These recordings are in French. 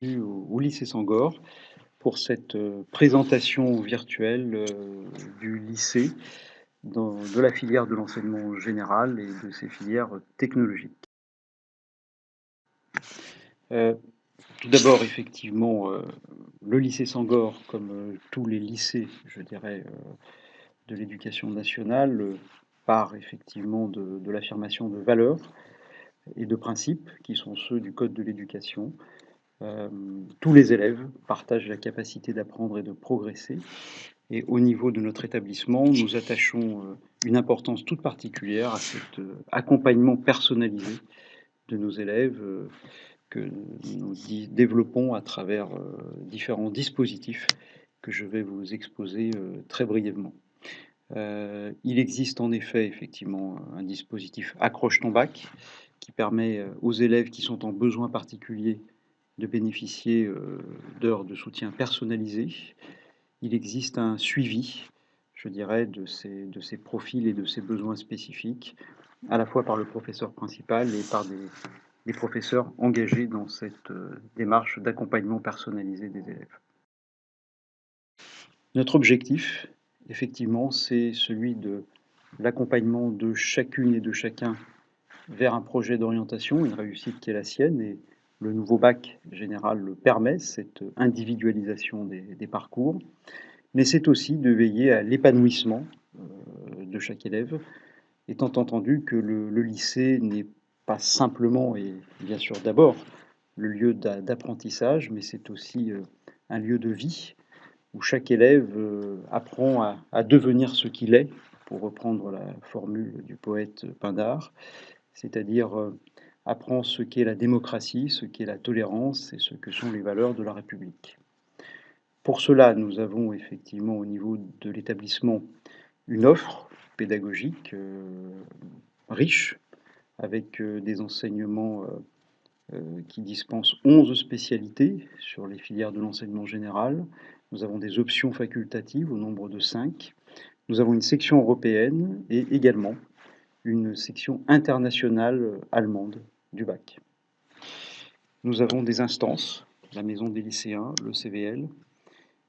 Au lycée Sangor pour cette présentation virtuelle du lycée de la filière de l'enseignement général et de ses filières technologiques. Euh, Tout d'abord, effectivement, le lycée Sangor, comme tous les lycées, je dirais, de l'éducation nationale, part effectivement de l'affirmation de valeurs et de principes qui sont ceux du Code de l'éducation. Tous les élèves partagent la capacité d'apprendre et de progresser. Et au niveau de notre établissement, nous attachons une importance toute particulière à cet accompagnement personnalisé de nos élèves que nous développons à travers différents dispositifs que je vais vous exposer très brièvement. Il existe en effet effectivement un dispositif Accroche ton bac qui permet aux élèves qui sont en besoin particulier de bénéficier d'heures de soutien personnalisées. Il existe un suivi, je dirais, de ces profils et de ces besoins spécifiques, à la fois par le professeur principal et par des professeurs engagés dans cette démarche d'accompagnement personnalisé des élèves. Notre objectif, effectivement, c'est celui de l'accompagnement de chacune et de chacun vers un projet d'orientation, une réussite qui est la sienne, et le nouveau bac général le permet, cette individualisation des parcours, mais c'est aussi de veiller à l'épanouissement de chaque élève, étant entendu que le lycée n'est pas simplement et bien sûr d'abord le lieu d'apprentissage, mais c'est aussi un lieu de vie où chaque élève apprend à devenir ce qu'il est, pour reprendre la formule du poète Pindare, c'est-à-dire apprend ce qu'est la démocratie, ce qu'est la tolérance et ce que sont les valeurs de la République. Pour cela, nous avons effectivement au niveau de l'établissement une offre pédagogique riche, avec des enseignements qui dispensent 11 spécialités sur les filières de l'enseignement général. Nous avons des options facultatives au nombre de 5. Nous avons une section européenne et également une section internationale allemande du bac. Nous avons des instances, la maison des lycéens, le CVL,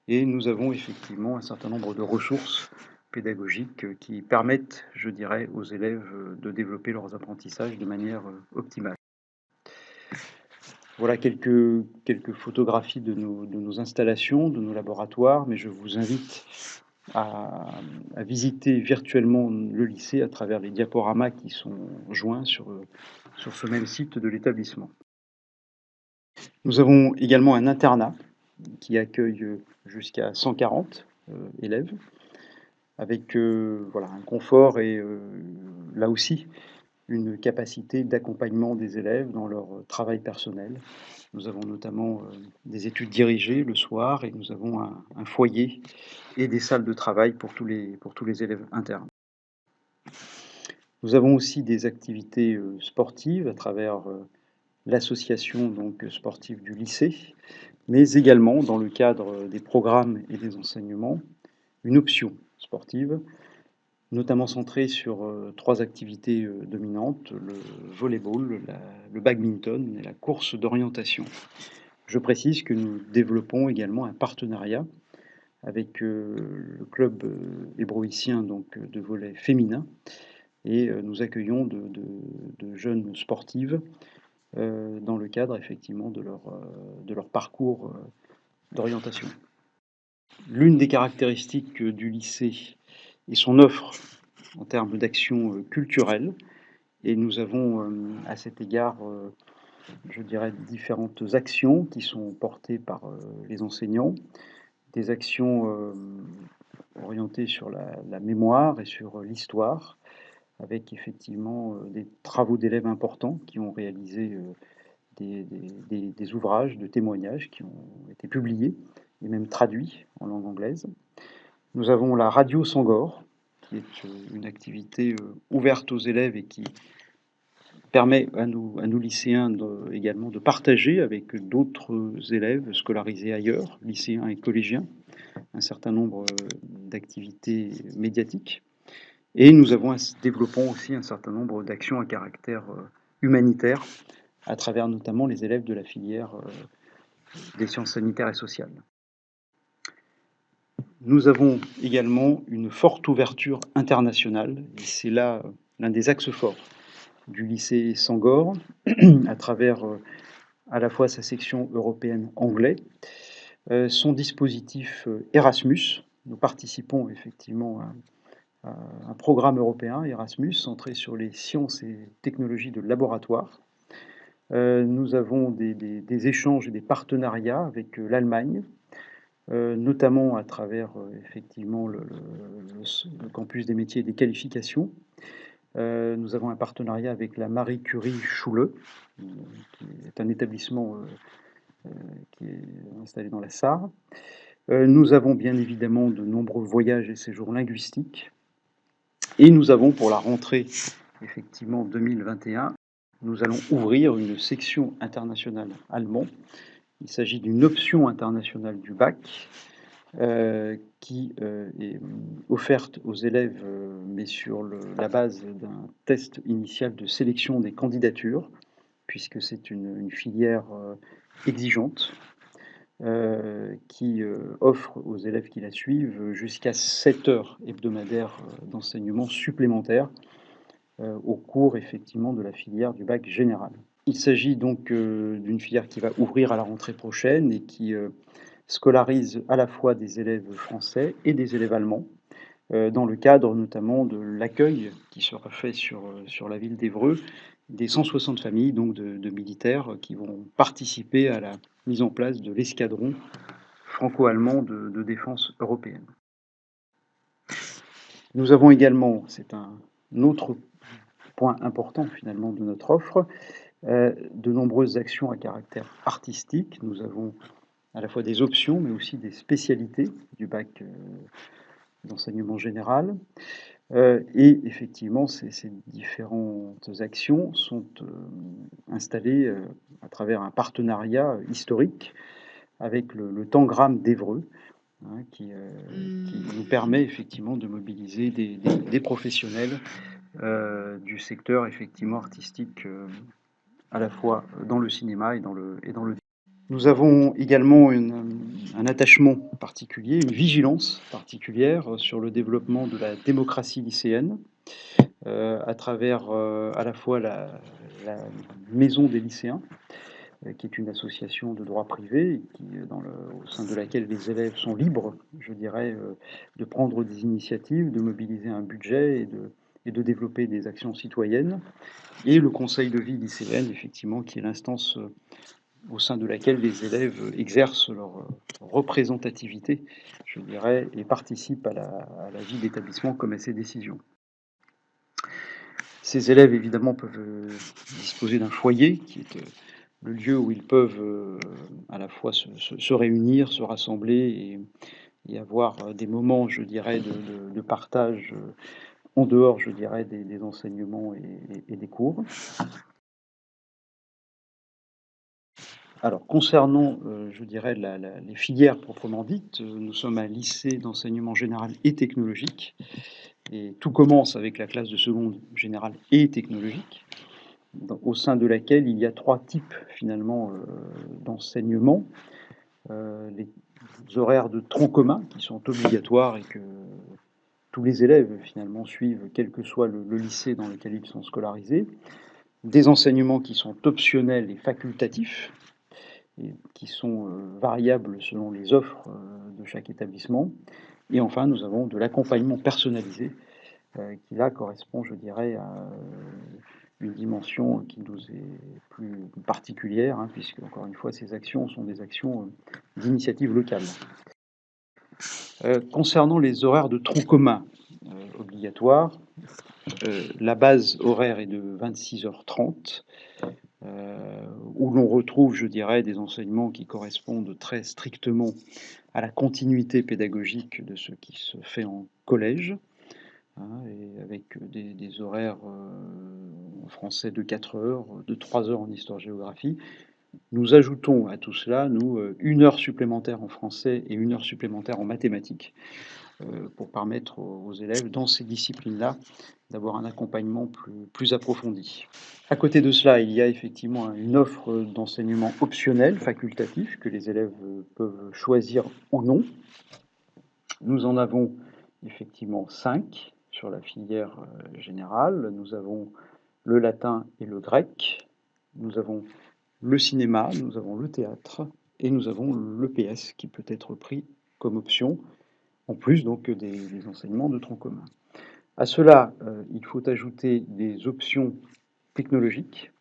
et nous avons effectivement un certain nombre de ressources pédagogiques qui permettent, je dirais, aux élèves de développer leurs apprentissages de manière optimale. Voilà quelques photographies de nos installations, de nos laboratoires, mais je vous invite à visiter virtuellement le lycée à travers les diaporamas qui sont joints sur ce même site de l'établissement. Nous avons également un internat qui accueille jusqu'à 140 élèves, avec voilà, un confort et là aussi une capacité d'accompagnement des élèves dans leur travail personnel. Nous avons notamment des études dirigées le soir et nous avons un foyer et des salles de travail pour tous les élèves internes. Nous avons aussi des activités sportives à travers l'association donc sportive du lycée, mais également dans le cadre des programmes et des enseignements, une option sportive, notamment centrée sur 3 activités dominantes, le volleyball, le badminton et la course d'orientation. Je précise que nous développons également un partenariat avec le club hébroïcien donc, de volley féminin et nous accueillons de jeunes sportives dans le cadre effectivement de leur parcours d'orientation. L'une des caractéristiques du lycée est son offre en termes d'action culturelle et nous avons à cet égard je dirais différentes actions qui sont portées par les enseignants, des actions orientées sur la mémoire et sur l'histoire, avec effectivement des travaux d'élèves importants qui ont réalisé des ouvrages de témoignages qui ont été publiés et même traduits en langue anglaise. Nous avons la radio Sangor, qui est une activité ouverte aux élèves et qui permet à nous lycéens également de partager avec d'autres élèves scolarisés ailleurs, lycéens et collégiens, un certain nombre d'activités médiatiques. Et nous développons aussi un certain nombre d'actions à caractère humanitaire à travers notamment les élèves de la filière des sciences sanitaires et sociales. Nous avons également une forte ouverture internationale, et c'est là l'un des axes forts du lycée Sangor, à travers à la fois sa section européenne anglais, son dispositif Erasmus. Nous participons effectivement à un programme européen, Erasmus, centré sur les sciences et technologies de laboratoire. Nous avons des échanges et des partenariats avec l'Allemagne, notamment à travers effectivement le campus des métiers et des qualifications. Nous avons un partenariat avec la Marie Curie Schule, qui est un établissement qui est installé dans la Sarre. Nous avons bien évidemment de nombreux voyages et séjours linguistiques. Et nous avons pour la rentrée, effectivement, 2021, nous allons ouvrir une section internationale allemand. Il s'agit d'une option internationale du bac qui est offerte aux élèves, mais sur la base d'un test initial de sélection des candidatures, puisque c'est une filière exigeante qui offre aux élèves qui la suivent jusqu'à 7 heures hebdomadaires d'enseignement supplémentaires au cours effectivement de la filière du bac général. Il s'agit donc d'une filière qui va ouvrir à la rentrée prochaine et qui scolarise à la fois des élèves français et des élèves allemands, dans le cadre notamment de l'accueil qui sera fait sur la ville d'Évreux, des 160 familles donc de militaires qui vont participer à la mise en place de l'escadron franco-allemand de défense européenne. Nous avons également, c'est un autre point important finalement de notre offre, de nombreuses actions à caractère artistique. Nous avons à la fois des options, mais aussi des spécialités du bac d'enseignement général. Et effectivement, ces différentes actions sont installées à travers un partenariat historique avec le Tangram d'Évreux, hein, qui nous permet effectivement de mobiliser des professionnels du secteur effectivement artistique, à la fois dans le cinéma et dans le Nous avons également un attachement particulier, une vigilance particulière sur le développement de la démocratie lycéenne, à travers à la fois la Maison des lycéens, qui est une association de droit privé, qui, au sein de laquelle les élèves sont libres, je dirais, de prendre des initiatives, de mobiliser un budget et de développer des actions citoyennes. Et le conseil de vie lycéenne, effectivement, qui est l'instance au sein de laquelle les élèves exercent leur représentativité, je dirais, et participent à la vie d'établissement comme à ses décisions. Ces élèves, évidemment, peuvent disposer d'un foyer qui est le lieu où ils peuvent à la fois se réunir, se rassembler et avoir des moments, je dirais, de partage en dehors, je dirais, des enseignements et des cours. Alors concernant, je dirais les filières proprement dites, nous sommes un lycée d'enseignement général et technologique et tout commence avec la classe de seconde générale et technologique, au sein de laquelle il y a 3 types finalement, d'enseignement. Les horaires de tronc commun qui sont obligatoires et que tous les élèves finalement suivent, quel que soit le lycée dans lequel ils sont scolarisés. Des enseignements qui sont optionnels et facultatifs et qui sont variables selon les offres de chaque établissement. Et enfin, nous avons de l'accompagnement personnalisé qui là correspond, je dirais, à une dimension qui nous est plus particulière, hein, puisque encore une fois, ces actions sont des actions d'initiative locale. Concernant les horaires de tronc commun obligatoires, la base horaire est de 26h30, où l'on retrouve, je dirais, des enseignements qui correspondent très strictement à la continuité pédagogique de ce qui se fait en collège, hein, et avec des horaires en français de 4 heures, de 3 heures en histoire-géographie. Nous ajoutons à tout cela, nous, 1 heure supplémentaire en français et 1 heure supplémentaire en mathématiques, pour permettre aux élèves dans ces disciplines-là d'avoir un accompagnement plus approfondi. À côté de cela, il y a effectivement une offre d'enseignement optionnel, facultatif, que les élèves peuvent choisir ou non. Nous en avons effectivement 5 sur la filière générale. Nous avons le latin et le grec, nous avons le cinéma, nous avons le théâtre et nous avons l'EPS qui peut être pris comme option, en plus donc des enseignements de tronc commun. À cela, il faut ajouter des options technologiques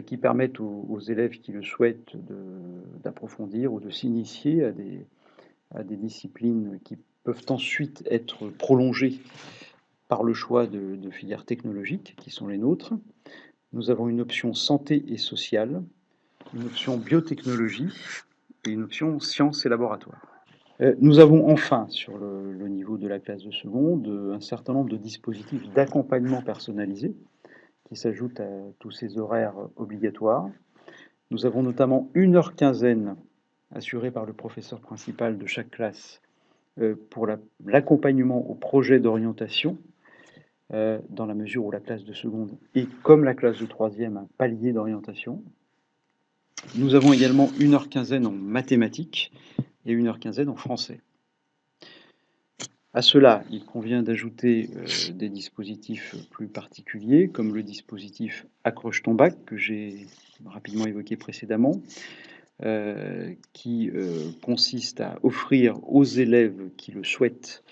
qui permettent aux élèves qui le souhaitent d'approfondir ou de s'initier à des disciplines qui peuvent ensuite être prolongées par le choix de filières technologiques qui sont les nôtres. Nous avons une option santé et sociale, une option biotechnologie et une option sciences et laboratoires. Nous avons enfin, sur le niveau de la classe de seconde, un certain nombre de dispositifs d'accompagnement personnalisé qui s'ajoutent à tous ces horaires obligatoires. Nous avons notamment une heure quinzaine assurée par le professeur principal de chaque classe pour l'accompagnement au projet d'orientation, dans la mesure où la classe de seconde est, comme la classe de troisième, un palier d'orientation. Nous avons également une heure quinzaine en mathématiques et une heure quinzaine en français. À cela, il convient d'ajouter des dispositifs plus particuliers, comme le dispositif Accroche ton bac, que j'ai rapidement évoqué précédemment, qui consiste à offrir aux élèves qui le souhaitent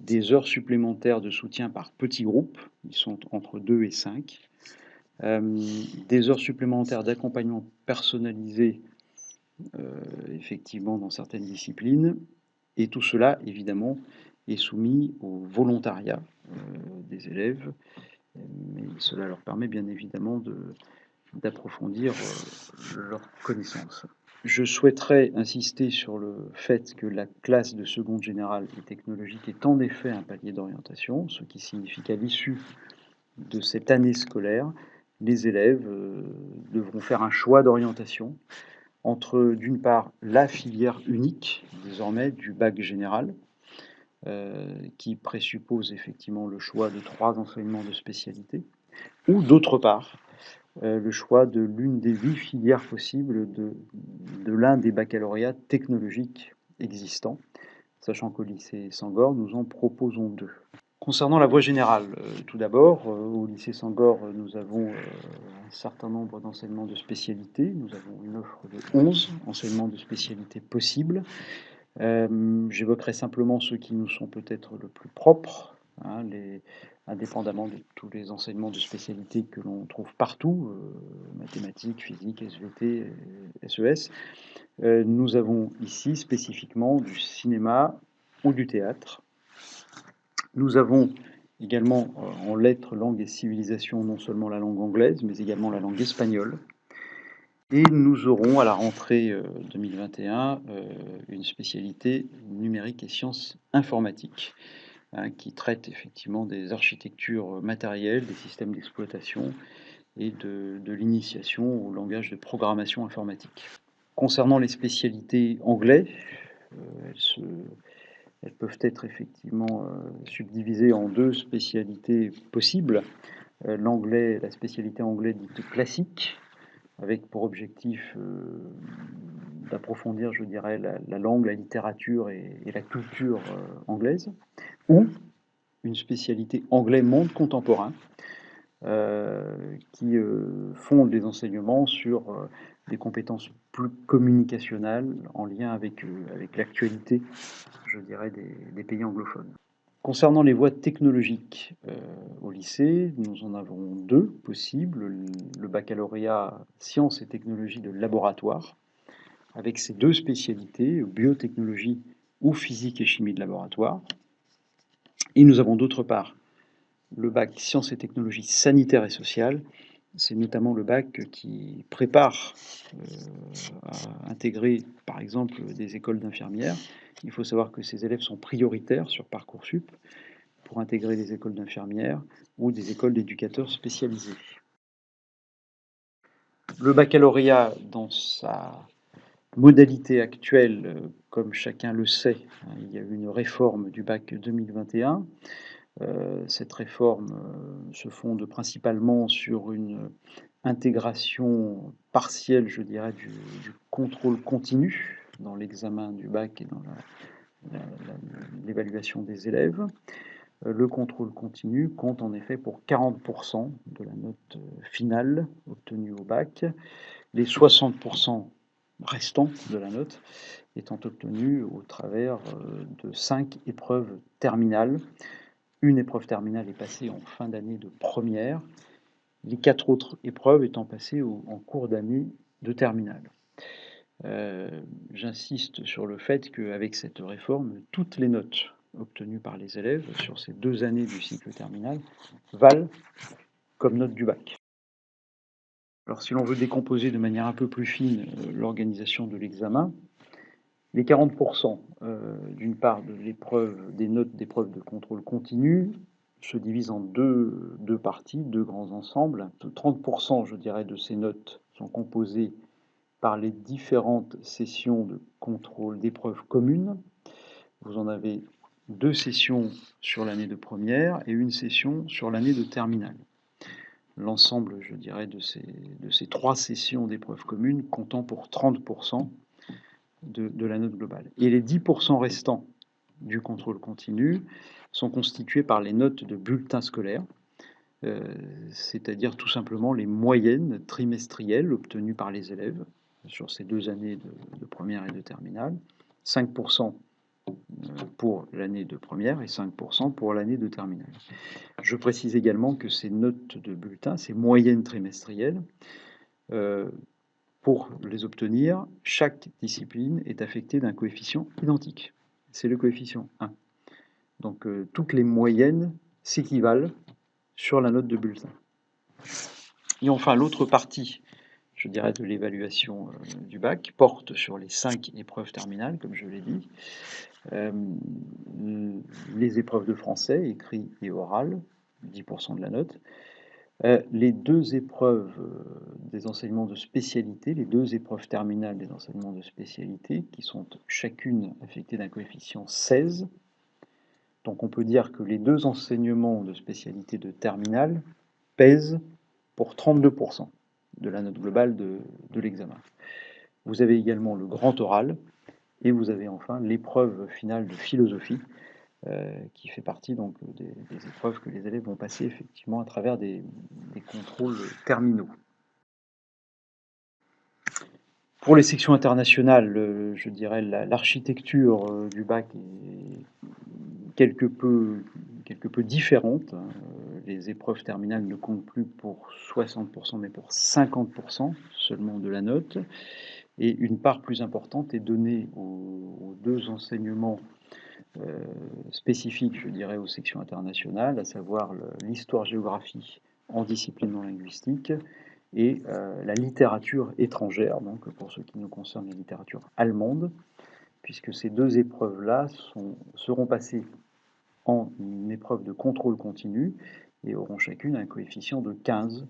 des heures supplémentaires de soutien par petits groupes, ils sont entre 2 et 5, des heures supplémentaires d'accompagnement personnalisé, effectivement dans certaines disciplines, et tout cela, évidemment, est soumis au volontariat des élèves, mais cela leur permet bien évidemment d'approfondir leurs connaissances. Je souhaiterais insister sur le fait que la classe de seconde générale et technologique est en effet un palier d'orientation, ce qui signifie qu'à l'issue de cette année scolaire, les élèves devront faire un choix d'orientation entre, d'une part, la filière unique, désormais, du bac général, qui présuppose effectivement le choix de 3 enseignements de spécialité, ou d'autre part, le choix de l'une des 8 filières possibles de l'un des baccalauréats technologiques existants, sachant qu'au lycée Sangor, nous en proposons 2. Concernant la voie générale, tout d'abord, au lycée Sangor, nous avons un certain nombre d'enseignements de spécialité. Nous avons une offre de 11 enseignements de spécialité possibles. J'évoquerai simplement ceux qui nous sont peut-être le plus propres, hein, indépendamment de tous les enseignements de spécialité que l'on trouve partout, mathématiques, physique, SVT, SES. Nous avons ici spécifiquement du cinéma ou du théâtre. Nous avons également en lettres, langues et civilisations non seulement la langue anglaise, mais également la langue espagnole. Et nous aurons à la rentrée 2021 une spécialité numérique et sciences informatiques, hein, qui traite effectivement des architectures matérielles, des systèmes d'exploitation et de l'initiation au langage de programmation informatique. Concernant les spécialités anglais, elles peuvent être effectivement subdivisées en 2 spécialités possibles. L'anglais, la spécialité anglais dite classique, avec pour objectif d'approfondir, je dirais, la langue, la littérature et la culture anglaise, ou une spécialité anglais monde contemporain, qui fonde les enseignements sur des compétences plus communicationnelles en lien avec l'actualité, je dirais, des pays anglophones. Concernant les voies technologiques au lycée, nous en avons 2 possibles. Le baccalauréat sciences et technologies de laboratoire, avec ses 2 spécialités, biotechnologie ou physique et chimie de laboratoire. Et nous avons d'autre part le bac sciences et technologies sanitaires et sociales. C'est notamment le bac qui prépare à intégrer, par exemple, des écoles d'infirmières. Il faut savoir que ces élèves sont prioritaires sur Parcoursup pour intégrer des écoles d'infirmières ou des écoles d'éducateurs spécialisés. Le baccalauréat, dans sa Modalité actuelle, comme chacun le sait, hein, il y a eu une réforme du bac 2021. Cette réforme, se fonde principalement sur une intégration partielle, je dirais, du contrôle continu dans l'examen du bac et dans l'évaluation des élèves. Le contrôle continu compte en effet pour 40 de la note finale obtenue au bac, les 60 restants de la note étant obtenus au travers de 5 épreuves terminales. Une épreuve terminale est passée en fin d'année de première, les 4 autres épreuves étant passées en cours d'année de terminale. J'insiste sur le fait qu'avec cette réforme, toutes les notes obtenues par les élèves sur ces 2 années du cycle terminal valent comme note du bac. Alors si l'on veut décomposer de manière un peu plus fine l'organisation de l'examen, les 40 d'une part de l'épreuve, des notes d'épreuve de contrôle continu se divisent en deux parties, deux grands ensembles. 30 je dirais, de ces notes sont composées par les différentes sessions de contrôle d'épreuves communes. Vous en avez 2 sessions sur l'année de première et une session sur l'année de terminale. L'ensemble, je dirais, de ces 3 sessions d'épreuves communes comptant pour 30 de la note globale. Et les 10 restants du contrôle continu sont constitués par les notes de bulletins scolaires, c'est-à-dire tout simplement les moyennes trimestrielles obtenues par les élèves sur ces 2 années de première et de terminale, 5 pour l'année de première et 5 pour l'année de terminale. Je précise également que ces notes de bulletins, ces moyennes trimestrielles, pour les obtenir, chaque discipline est affectée d'un coefficient identique. C'est le coefficient 1. Donc toutes les moyennes s'équivalent sur la note de bulletin. Et enfin, l'autre partie, je dirais, de l'évaluation du bac porte sur les 5 épreuves terminales, comme je l'ai dit. Les épreuves de français, écrit et oral, 10 de la note. Les 2 épreuves des enseignements de spécialité, les 2 épreuves terminales des enseignements de spécialité, qui sont chacune affectées d'un coefficient 16. Donc on peut dire que les 2 enseignements de spécialité de terminale pèsent pour 32% de la note globale de l'examen. Vous avez également le grand oral et vous avez enfin l'épreuve finale de philosophie qui fait partie donc des épreuves que les élèves vont passer effectivement à travers des contrôles terminaux. Pour les sections internationales, je dirais l'architecture du bac est quelque peu différente. Les épreuves terminales ne comptent plus pour 60%, mais pour 50% seulement de la note. Et une part plus importante est donnée aux 2 enseignements spécifiques, je dirais, aux sections internationales, à savoir l'histoire-géographie en discipline non linguistique et la littérature étrangère, donc pour ce qui nous concerne, la littérature allemande, puisque ces 2 épreuves-là seront passées en une épreuve de contrôle continu et auront chacune un coefficient de 15,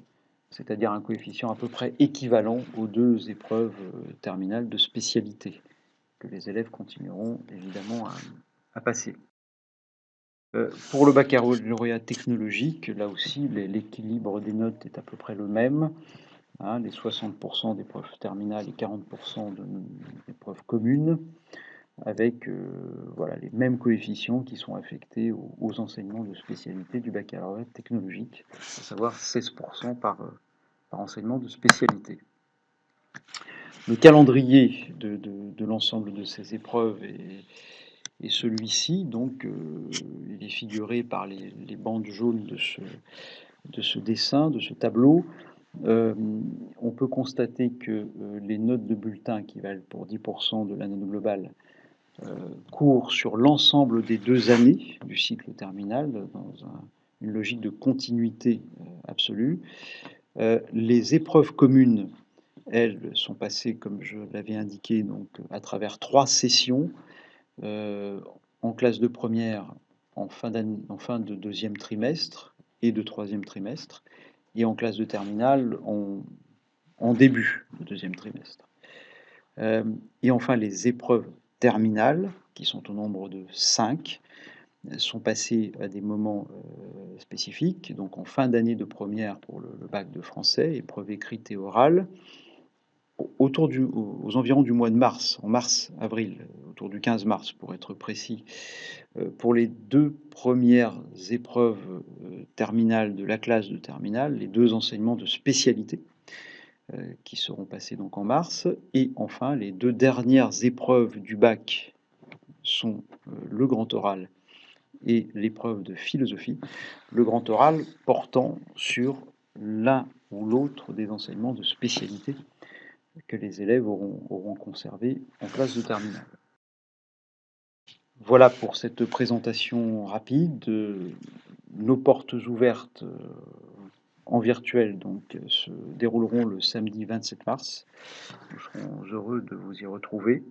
c'est-à-dire un coefficient à peu près équivalent aux 2 épreuves terminales de spécialité que les élèves continueront évidemment à passer. Pour le baccalauréat technologique, là aussi, l'équilibre des notes est à peu près le même. Hein, les 60% d'épreuves terminales et 40% d'épreuves communes, avec voilà, les mêmes coefficients qui sont affectés aux enseignements de spécialité du baccalauréat technologique, à savoir 16% par enseignement de spécialité. Le calendrier de l'ensemble de ces épreuves est celui-ci, donc il est figuré par les bandes jaunes de ce dessin, de ce tableau. On peut constater que les notes de bulletin qui valent pour 10% de la note globale courent sur l'ensemble des 2 années du cycle terminal dans une logique de continuité absolue. Les épreuves communes, elles, sont passées, comme je l'avais indiqué, donc à travers 3 sessions en classe de première, en fin de 2e trimestre et de 3e trimestre, et en classe de terminale en début de 2e trimestre. Et enfin, les épreuves terminales, qui sont au nombre de 5, sont passées à des moments, spécifiques. Donc en fin d'année de première pour le bac de français, épreuve écrite et orale. Autour aux environs du mois de mars, en mars-avril, autour du 15 mars pour être précis, pour les 2 premières épreuves, terminales de la classe de terminale, les 2 enseignements de spécialité, qui seront passés donc en mars. Et enfin les 2 dernières épreuves du bac sont, le grand oral et l'épreuve de philosophie. Le grand oral portant sur l'un ou l'autre des enseignements de spécialité que les élèves auront conservé en classe de terminale. Voilà pour cette présentation rapide. Nos portes ouvertes en virtuel donc se dérouleront le samedi 27 mars. Nous serons heureux de vous y retrouver.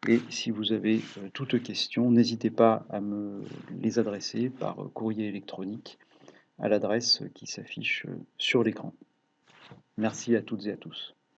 Et si vous avez toute question, n'hésitez pas à me les adresser par courrier électronique à l'adresse qui s'affiche sur l'écran. Merci à toutes et à tous.